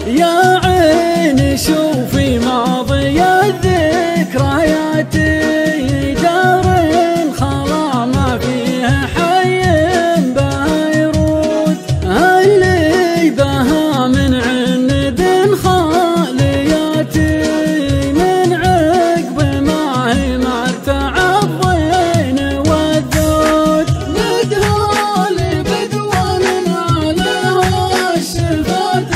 يا عين شوفي ماضي الذكريات، دار خلا ما فيها حي بها يرود، اللي بها من عند خاليات، من عقب ما هي مرتع الضين والذود، بدها لبدوان عليها الشفات،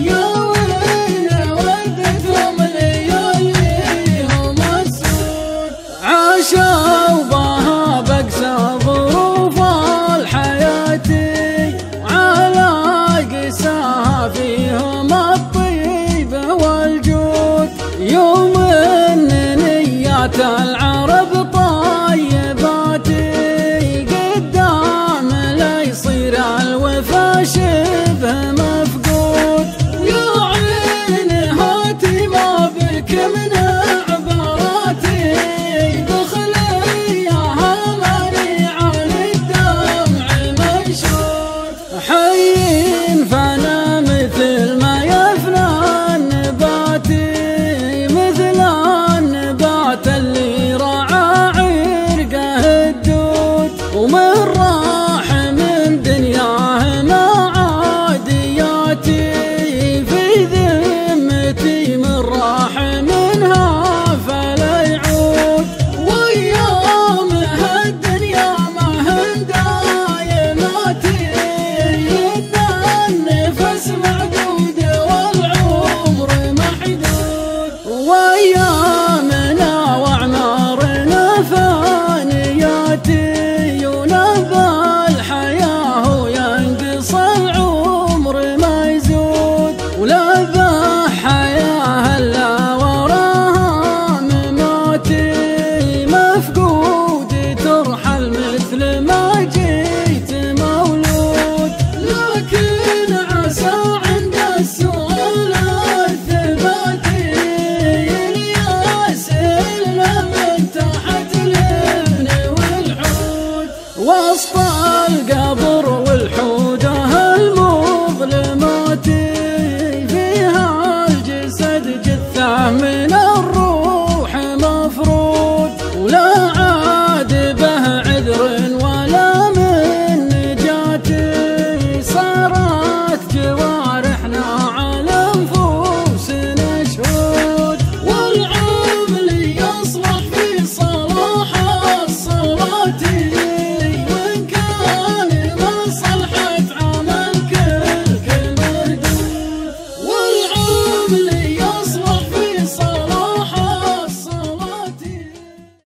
يا وين ودتهم لياليهم السود، عاشوا بها بأقسى ظروف الحياة، على قساها فيهم الطيب والجود، يوم ان نيات العرب طيبات، قدام لا يصير الوفا شبه مفقود، يا عين هاتي ما بك من عباراتي، بخليها ماني عن الدمع المنشود، حي فانا مثل ما يفنى النبات، مثل النبات اللي رعى عرقه الدود، ومن راح من دنياه مع عادياتي، في ذمتي من راح منها فلا يعود، وايامها الدنيا ما هن دايماتي، ان النفس معدود والعمر محدود، وايامنا واعمارنا فانياتي، ونبى الحياه وينقص العمر ما يزود، ولا ذا حياه الا وراها مماتي، مفقود ترحل مثل ما جيت مولود، لكن عسى عند السؤال الثباتي، ياسلنا من تحت الابن والحود، وسط القبر والحوده المظلمات.